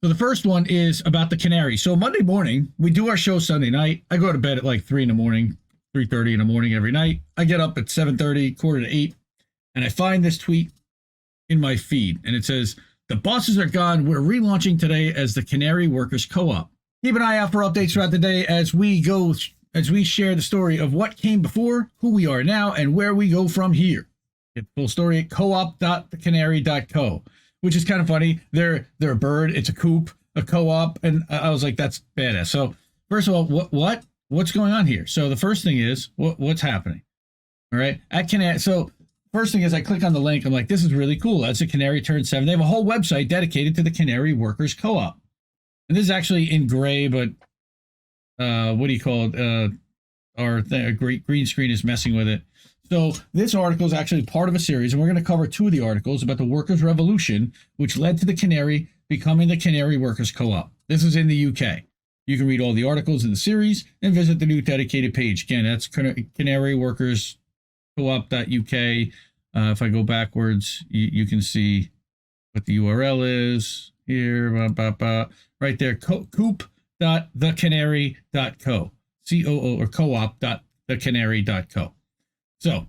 So the first one is about the canary. So Monday morning, we do our show Sunday night. I go to bed at like 3 in the morning, 3:30 in the morning every night. I get up at 7:30, quarter to 8, and I find this tweet in my feed. And it says, the bosses are gone. We're relaunching today as the Canary Workers Co-Op. Keep an eye out for updates throughout the day as we share the story of what came before, who we are now, and where we go from here. Get the full story at coop.thecanary.co. Which is kind of funny. They're a bird. It's a coop, a co-op, and I was like, that's badass. So first of all, what's going on here? So the first thing is what's happening. All right, at Canary. So first thing is I click on the link. I'm like, this is really cool. That's a Canary turned 7. They have a whole website dedicated to the Canary Workers Co-Op, and this is actually in gray, but what do you call it? Our green screen is messing with it. So this article is actually part of a series, and we're going to cover 2 of the articles about the workers' revolution, which led to the Canary becoming the Canary Workers Co-op. This is in the UK. You can read all the articles in the series and visit the new dedicated page. Again, that's Canary Workers Co-op.uk. If I go backwards, you can see what the URL is here. Right there, coop.thecanary.co. COO or coop.thecanary.co. So,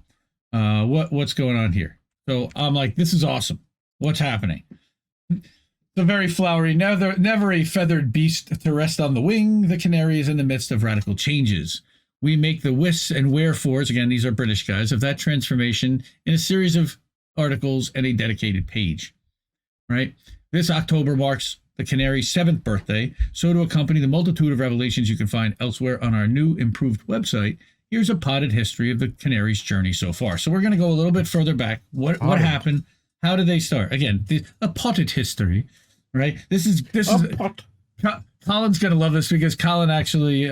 what's going on here? So I'm like, this is awesome. What's happening? The very flowery, never a feathered beast to rest on the wing. The canary is in the midst of radical changes. We make the whys and wherefores, again, these are British guys, of that transformation in a series of articles and a dedicated page. Right? This October marks the canary's 7th birthday. So to accompany the multitude of revelations you can find elsewhere on our new improved website, here's a potted history of the canary's journey so far. So we're going to go a little bit further back. What happened? How did they start? Again, a potted history, right? This is Colin's going to love this because Colin actually,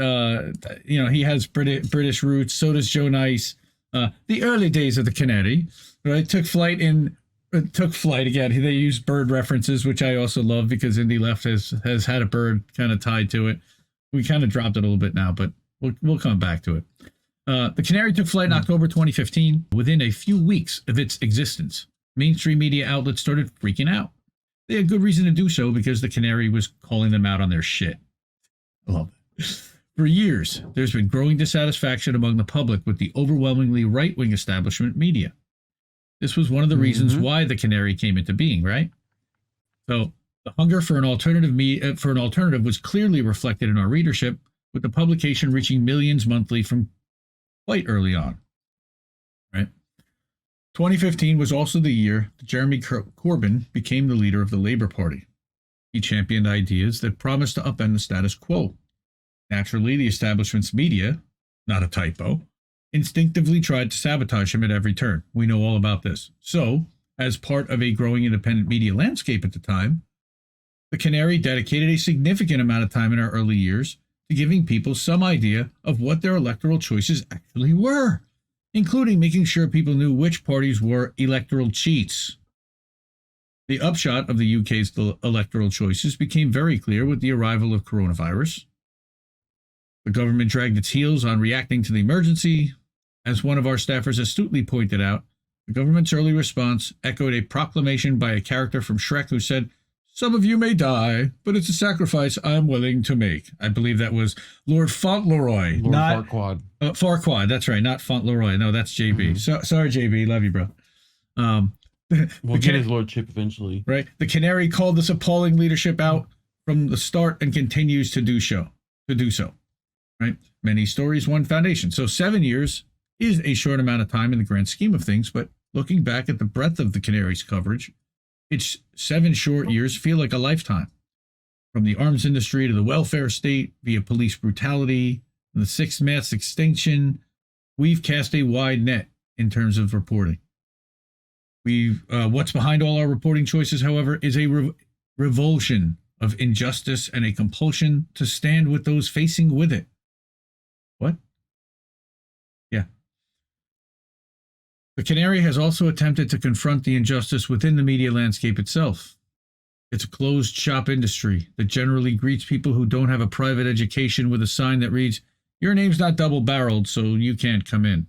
he has British roots. So does Joe Nice. The early days of the canary, right? Took flight again. They use bird references, which I also love because Indie Left has had a bird kind of tied to it. We kind of dropped it a little bit now, but we'll come back to it. The Canary took flight in October 2015. Within a few weeks of its existence, mainstream media outlets started freaking out. They had good reason to do so because the Canary was calling them out on their shit. I love it. For years, there's been growing dissatisfaction among the public with the overwhelmingly right-wing establishment media. This was one of the reasons why the Canary came into being, right? So the hunger for an alternative was clearly reflected in our readership, with the publication reaching millions monthly from quite early on, right? 2015 was also the year that Jeremy Corbyn became the leader of the Labour Party. He championed ideas that promised to upend the status quo. Naturally, the establishment's media, not a typo, instinctively tried to sabotage him at every turn. We know all about this. So, as part of a growing independent media landscape at the time, the Canary dedicated a significant amount of time in our early years to giving people some idea of what their electoral choices actually were, including making sure people knew which parties were electoral cheats. The upshot of the UK's electoral choices became very clear with the arrival of coronavirus. The government dragged its heels on reacting to the emergency. As one of our staffers astutely pointed out, the government's early response echoed a proclamation by a character from Shrek who said, "Some of you may die, but it's a sacrifice I'm willing to make." I believe that was Lord Fauntleroy. Farquaad. Farquaad, that's right, not Fauntleroy. No, that's JB. So, sorry, JB, love you, bro. We'll get his lordship eventually. Right. The Canary called this appalling leadership out from the start and continues to do so. Right. Many stories, one foundation. So 7 years is a short amount of time in the grand scheme of things, but looking back at the breadth of the Canary's coverage, its 7 short years feel like a lifetime. From the arms industry to the welfare state, via police brutality, and the sixth mass extinction, we've cast a wide net in terms of reporting. What's behind all our reporting choices, however, is a revulsion of injustice and a compulsion to stand with those facing with it. What? Yeah. The Canary has also attempted to confront the injustice within the media landscape itself. It's a closed shop industry that generally greets people who don't have a private education with a sign that reads, "Your name's not double-barreled, so you can't come in."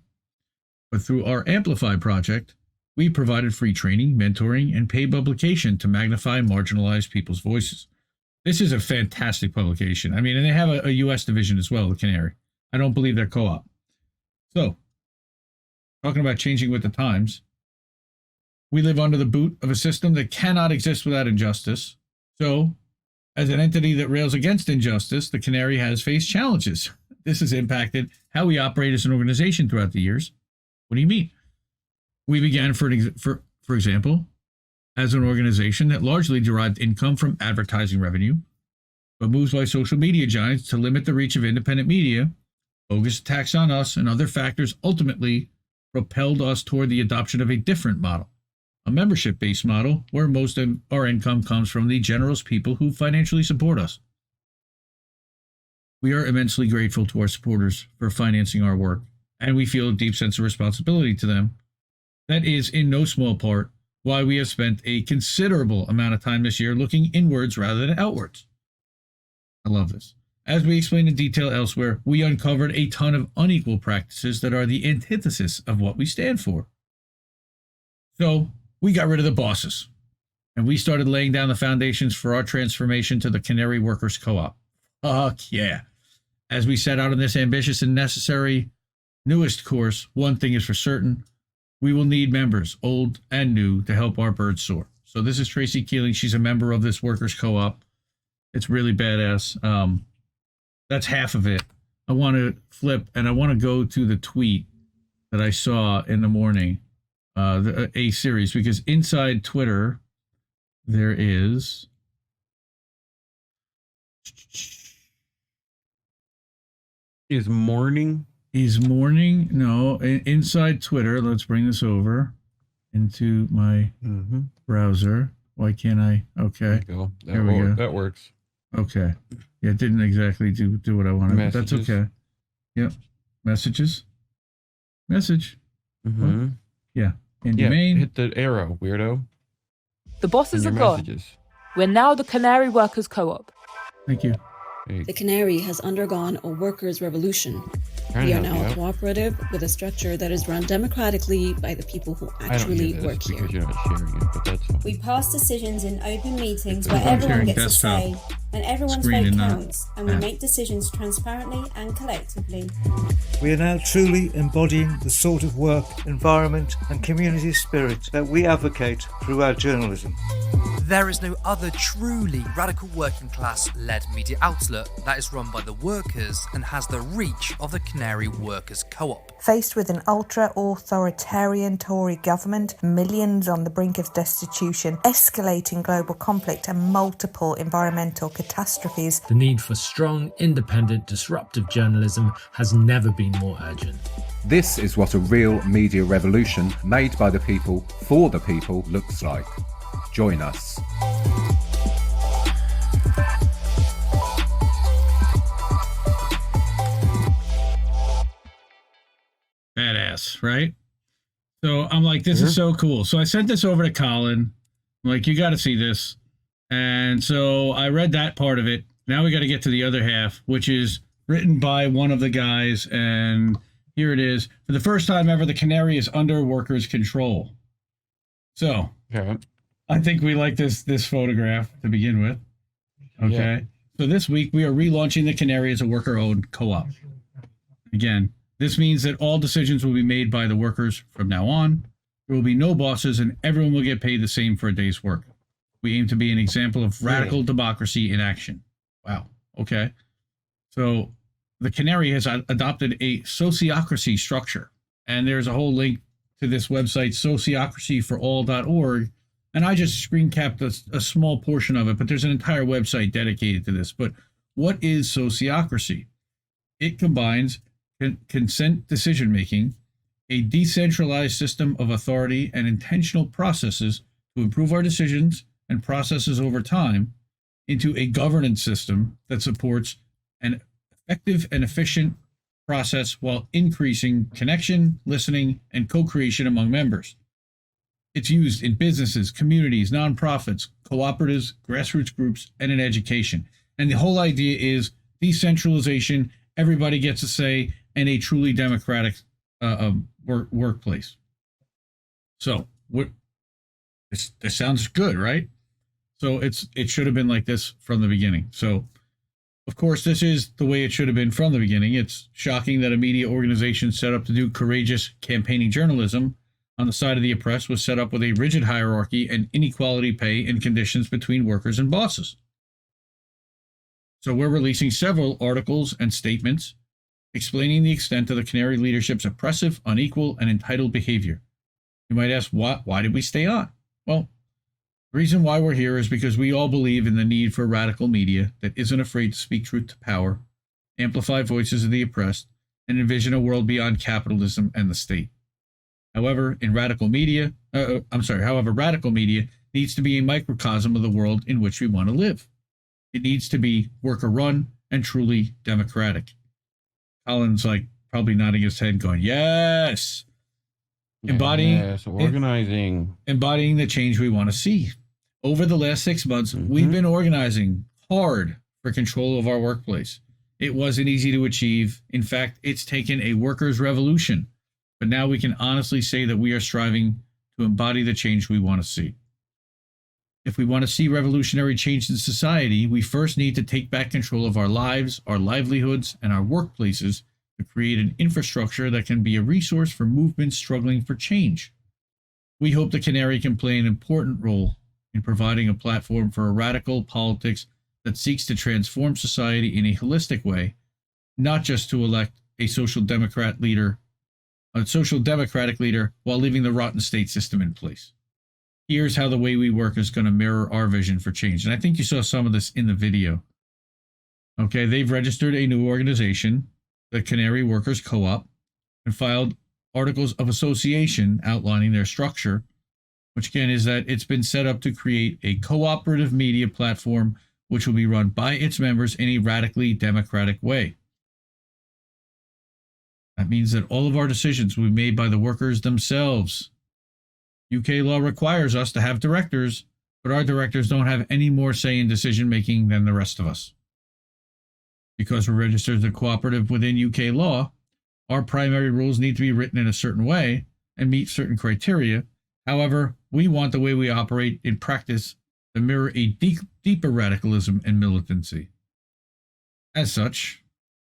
But through our Amplify project, we provided free training, mentoring, and paid publication to magnify marginalized people's voices. This is a fantastic publication. I mean, and they have a U.S. division as well, the Canary. I don't believe they're co-op. So, talking about changing with the times, we live under the boot of a system that cannot exist without injustice. So, as an entity that rails against injustice, the Canary has faced challenges. This has impacted how we operate as an organization throughout the years. What do you mean? We began, for example, as an organization that largely derived income from advertising revenue, but moves by social media giants to limit the reach of independent media, bogus attacks on us, and other factors ultimately propelled us toward the adoption of a different model, a membership-based model where most of our income comes from the generous people who financially support us. We are immensely grateful to our supporters for financing our work, and we feel a deep sense of responsibility to them. That is, in no small part, why we have spent a considerable amount of time this year looking inwards rather than outwards. I love this. As we explained in detail elsewhere, we uncovered a ton of unequal practices that are the antithesis of what we stand for. So, we got rid of the bosses, and we started laying down the foundations for our transformation to the Canary Workers Co-Op. Fuck yeah. As we set out on this ambitious and necessary newest course, one thing is for certain: we will need members, old and new, to help our birds soar. So this is Tracy Keeling. She's a member of this Workers Co-op. It's really badass. That's half of it. I want to flip, and I want to go to the tweet that I saw in the morning, a series, because inside Twitter, there is... Is morning? No, inside Twitter. Let's bring this over into my browser. Why can't I? Okay. There we go. That works. Okay. Yeah, it didn't exactly do what I wanted, but that's Messages. okay. Yep. Messages. Message. Mm-hmm. Yeah. In Yeah, domain. hit the arrow, weirdo. The bosses are And your gone. messages. We're now the Canary Workers Co-Op. Thank you. Hey, The Canary has undergone a workers' revolution. trying We to are help you now a out. cooperative with a structure that is run democratically by the people who I don't actually hear work this here. because you're not sharing it, but that's fine. We pass decisions in open meetings I'm where everyone sharing gets a desktop say and everyone's screen vote and not counts, and we app. make decisions transparently and collectively. We are now truly embodying the sort of work, environment and community spirit that we advocate through our journalism. There is no other truly radical working class-led media outlet that is run by the workers and has the reach of the Canary Workers Co-op. Faced with an ultra-authoritarian Tory government, millions on the brink of destitution, escalating global conflict and multiple environmental catastrophes, the need for strong, independent, disruptive journalism has never been more urgent. This is what a real media revolution made by the people for the people looks like. Join us. Badass, right? So I'm like, this is so cool. So I sent this over to Colin. I'm like, you got to see this. And so I read that part of it. Now we got to get to the other half, which is written by one of the guys. And here it is. For the first time ever, the Canary is under workers' control. So Yeah. I think we like this photograph to begin with. Okay. Yeah. So this week we are relaunching the Canary as a worker-owned co-op. Again, this means that all decisions will be made by the workers from now on. There will be no bosses and everyone will get paid the same for a day's work. We aim to be an example of radical democracy in action. Wow. Okay. So the Canary has adopted a sociocracy structure. And there's a whole link to this website, sociocracyforall.org. And I just screen capped a small portion of it, but there's an entire website dedicated to this. But what is sociocracy? It combines consent decision-making, a decentralized system of authority, and intentional processes to improve our decisions and processes over time into a governance system that supports an effective and efficient process while increasing connection, listening, and co-creation among members. It's used in businesses, communities, nonprofits, cooperatives, grassroots groups, and in education. And the whole idea is decentralization, everybody gets a say, and a truly democratic workplace. So this sounds good, right? So it should have been like this from the beginning. So, of course, this is the way it should have been from the beginning. It's shocking that a media organization set up to do courageous campaigning journalism on the side of the oppressed was set up with a rigid hierarchy and inequality pay and conditions between workers and bosses. So we're releasing several articles and statements explaining the extent of the Canary leadership's oppressive, unequal, and entitled behavior. You might ask, why did we stay on? Well, the reason why we're here is because we all believe in the need for radical media that isn't afraid to speak truth to power, amplify voices of the oppressed, and envision a world beyond capitalism and the state. However, radical media needs to be a microcosm of the world in which we want to live. It needs to be worker-run and truly democratic. Colin's like probably nodding his head going, yes! Embodying the change we want to see. Over the last 6 months, we've been organizing hard for control of our workplace. It wasn't easy to achieve. In fact, it's taken a workers' revolution. But now we can honestly say that we are striving to embody the change we want to see. If we want to see revolutionary change in society, we first need to take back control of our lives, our livelihoods, and our workplaces to create an infrastructure that can be a resource for movements struggling for change. We hope the Canary can play an important role in providing a platform for a radical politics that seeks to transform society in a holistic way, not just to elect a social democratic leader while leaving the rotten state system in place. Here's how the way we work is going to mirror our vision for change. And I think you saw some of this in the video. Okay, they've registered a new organization, the Canary Workers Co-Op, and filed articles of association outlining their structure, which again is that it's been set up to create a cooperative media platform which will be run by its members in a radically democratic way. That means that all of our decisions will be made by the workers themselves. UK law requires us to have directors, but our directors don't have any more say in decision making than the rest of us. Because we're registered as a cooperative within UK law, our primary rules need to be written in a certain way and meet certain criteria. However, we want the way we operate in practice to mirror a deeper radicalism and militancy. As such,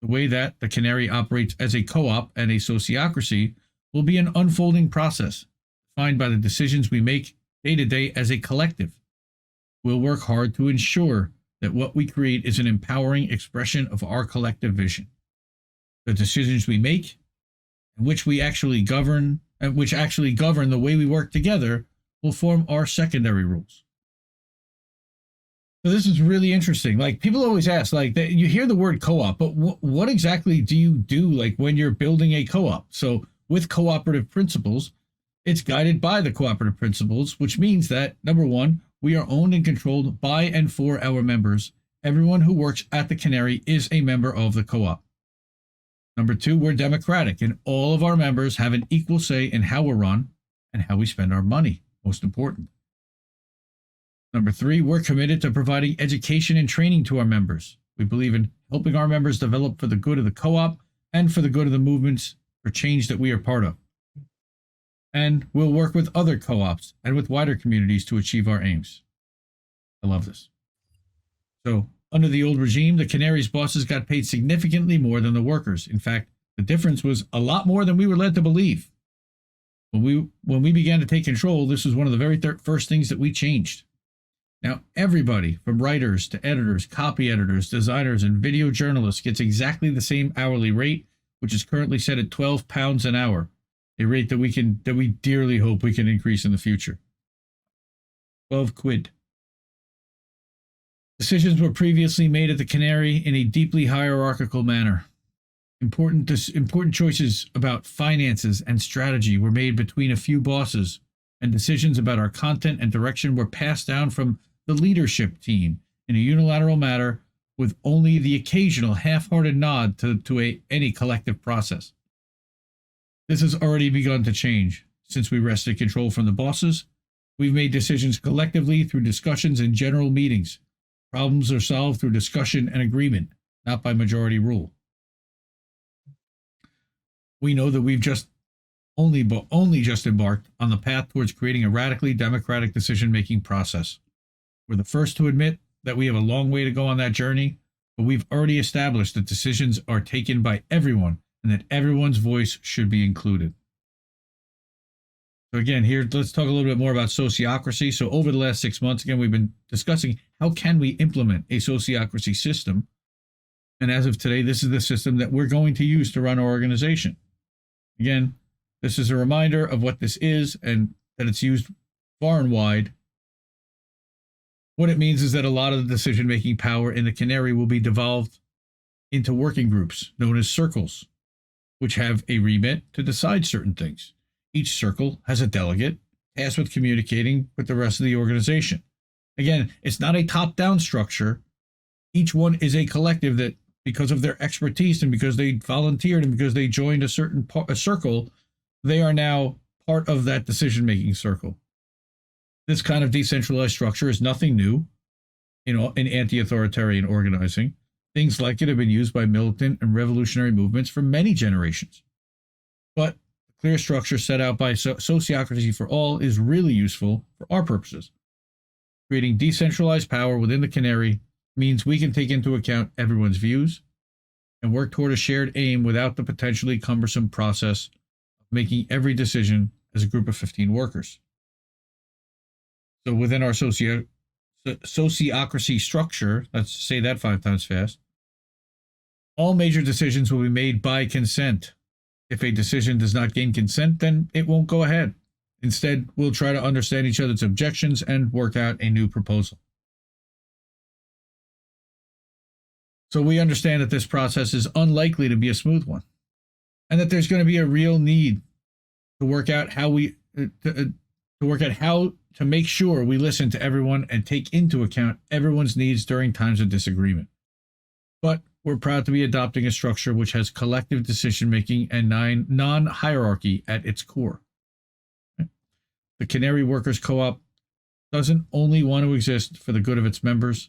the way that the Canary operates as a co-op and a sociocracy will be an unfolding process, defined by the decisions we make day to day as a collective. We'll work hard to ensure that what we create is an empowering expression of our collective vision. The decisions we make, and which actually govern the way we work together, will form our secondary rules. So this is really interesting. Like, people always ask, like, you hear the word co-op, but what exactly do you do, like, when you're building a co-op? So with Cooperative Principles, it's guided by the Cooperative Principles, which means that, number one, we are owned and controlled by and for our members. Everyone who works at the Canary is a member of the co-op. Number two, we're democratic, and all of our members have an equal say in how we're run and how we spend our money, most important. Number three, we're committed to providing education and training to our members. We believe in helping our members develop for the good of the co-op and for the good of the movements for change that we are part of. And we'll work with other co-ops and with wider communities to achieve our aims. I love this. So, under the old regime, the Canary's bosses got paid significantly more than the workers. In fact, the difference was a lot more than we were led to believe. When we began to take control, this was one of the very first things that we changed. Now, everybody from writers to editors, copy editors, designers, and video journalists gets exactly the same hourly rate, which is currently set at £12 an hour, a rate that we dearly hope we can increase in the future. 12 quid. Decisions were previously made at the Canary in a deeply hierarchical manner. Important choices about finances and strategy were made between a few bosses, and decisions about our content and direction were passed down from the leadership team in a unilateral manner, with only the occasional half-hearted nod to any collective process. This has already begun to change. Since we wrested control from the bosses, we've made decisions collectively through discussions and general meetings. Problems are solved through discussion and agreement, not by majority rule. We know that we've only just embarked on the path towards creating a radically democratic decision-making process. We're the first to admit that we have a long way to go on that journey, but we've already established that decisions are taken by everyone and that everyone's voice should be included. So again, here, let's talk a little bit more about sociocracy. So over the last 6 months, again, we've been discussing how can we implement a sociocracy system. And as of today, this is the system that we're going to use to run our organization. Again, this is a reminder of what this is and that it's used far and wide. What it means is that a lot of the decision-making power in the Canary will be devolved into working groups known as circles, which have a remit to decide certain things. Each circle has a delegate tasked with communicating with the rest of the organization. Again, it's not a top-down structure. Each one is a collective that, because of their expertise and because they volunteered and because they joined a circle, they are now part of that decision-making circle. This kind of decentralized structure is nothing new in anti-authoritarian organizing. Things like it have been used by militant and revolutionary movements for many generations. But the clear structure set out by Sociocracy for All is really useful for our purposes. Creating decentralized power within the Canary means we can take into account everyone's views and work toward a shared aim without the potentially cumbersome process of making every decision as a group of 15 workers. So within our sociocracy structure, let's say that 5 times fast, all major decisions will be made by consent. If a decision does not gain consent, then it won't go ahead. Instead, we'll try to understand each other's objections and work out a new proposal. So we understand that this process is unlikely to be a smooth one, and that there's going to be a real need to work out how to make sure we listen to everyone and take into account everyone's needs during times of disagreement. But we're proud to be adopting a structure which has collective decision-making and non-hierarchy at its core. The Canary Workers Co-Op doesn't only want to exist for the good of its members.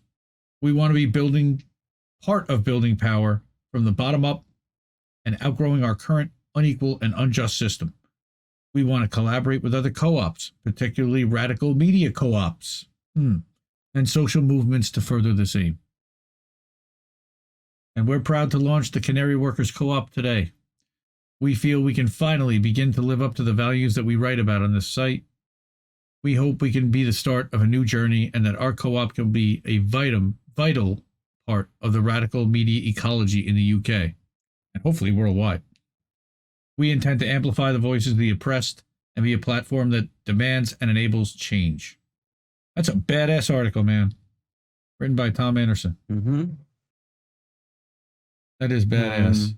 We want to be part of building power from the bottom up and outgrowing our current unequal and unjust system. We want to collaborate with other co-ops, particularly radical media co-ops, and social movements to further this aim. And we're proud to launch the Canary Workers Co-Op today. We feel we can finally begin to live up to the values that we write about on this site. We hope we can be the start of a new journey and that our co-op can be a vital part of the radical media ecology in the UK, and hopefully worldwide. We intend to amplify the voices of the oppressed and be a platform that demands and enables change. That's a badass article, man. Written by Tom Anderson. Mm-hmm. That is badass.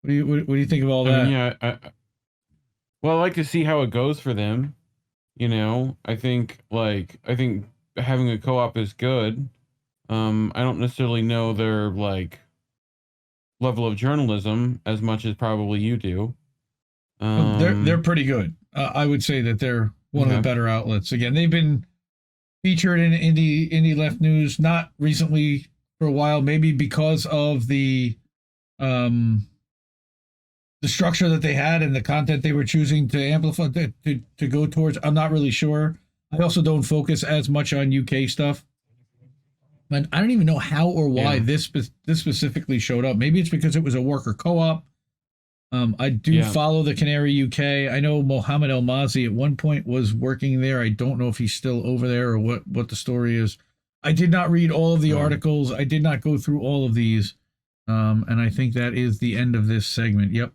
What do you think of all that? I like to see how it goes for them. You know, I think having a co-op is good. I don't necessarily know their level of journalism as much as probably you do. They're pretty good. I would say that they're one of the better outlets. Again, they've been featured in indie left news, not recently, for a while, maybe because of the structure that they had and the content they were choosing to amplify to go towards. I'm not really sure. I also don't focus as much on UK stuff. And I don't even know how or why this specifically showed up. Maybe it's because it was a worker co-op. I do follow the Canary UK. I know Mohammed El Mazi at one point was working there. I don't know if he's still over there or what the story is. I did not read all of the articles. I did not go through all of these. And I think that is the end of this segment. Yep.